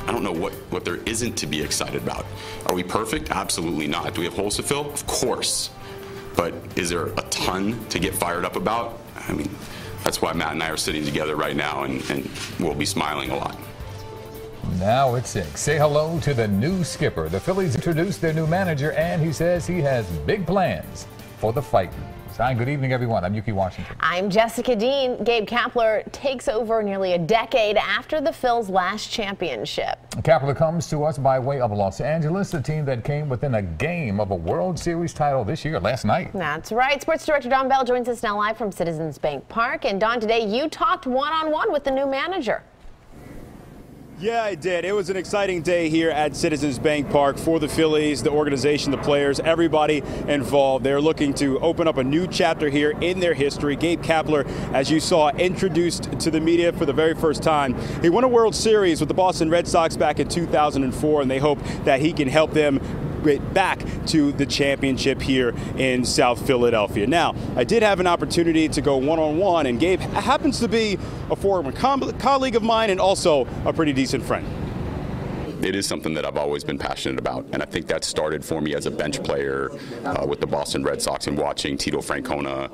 I don't know what there isn't to be excited about. Are we perfect? Absolutely not. Do we have holes to fill? Of course. But is there a ton to get fired up about? I mean, that's why Matt and I are sitting together right now, and we'll be smiling a lot. Now it's 6. Say hello to the new skipper. The Phillies introduced their new manager, and he says he has big plans for the Fighters. Hi, good evening, everyone. I'm Yuki Washington. I'm Jessica Dean. Gabe Kapler takes over nearly a decade after the Phil's last championship. Kapler comes to us by way of Los Angeles, the team that came within a game of a World Series title this year, last night. That's right. Sports Director Don Bell joins us now live from Citizens Bank Park. And Don, today you talked one-on-one with the new manager. Yeah, I did. It was an exciting day here at Citizens Bank Park for the Phillies, the organization, the players, everybody involved. They're looking to open up a new chapter here in their history. Gabe Kapler, as you saw, introduced to the media for the very first time. He won a World Series with the Boston Red Sox back in 2004, and they hope that he can help them get back to the championship here in South Philadelphia. Now, I did have an opportunity to go one-on-one, and Gabe happens to be a former colleague of mine and also a pretty decent friend. It is something that I've always been passionate about, and I think that started for me as a bench player with the Boston Red Sox and watching Tito Francona,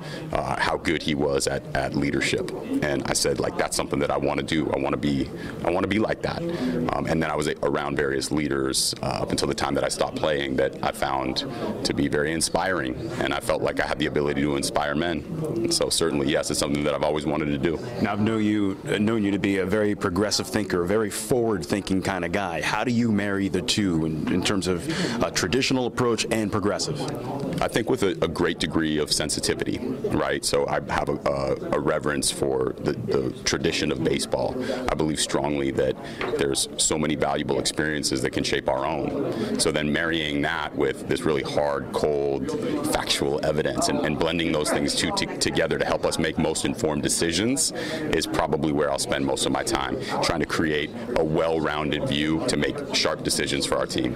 how good he was at leadership. And I said, like, that's something that I want to do. I want to be like that. And then I was around various leaders up until the time that I stopped playing that I found to be very inspiring, and I felt like I had the ability to inspire men. And so certainly, yes, it's something that I've always wanted to do. Now, I've known you to be a very progressive thinker, a very forward-thinking kind of guy. How do you marry the two in terms of a traditional approach and progressive? I think with a great degree of sensitivity, right? So I have a reverence for the tradition of baseball. I believe strongly that there's so many valuable experiences that can shape our own. So then marrying that with this really hard, cold, factual evidence and blending those things together to help us make most informed decisions is probably where I'll spend most of my time, trying to create a well-rounded view to make sharp decisions for our team.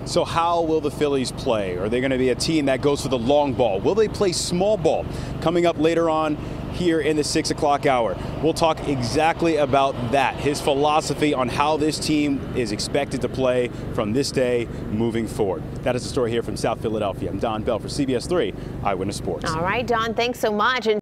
So how will the Phillies play? Are they going to be a team that goes for the long ball? Will they play small ball? Coming up later on here in the 6 o'clock hour, we'll talk exactly about that, his philosophy on how this team is expected to play from this day moving forward. That is the story here from South Philadelphia. I'm Don Bell for CBS 3 Eyewitness Sports. All right, Don, thanks so much.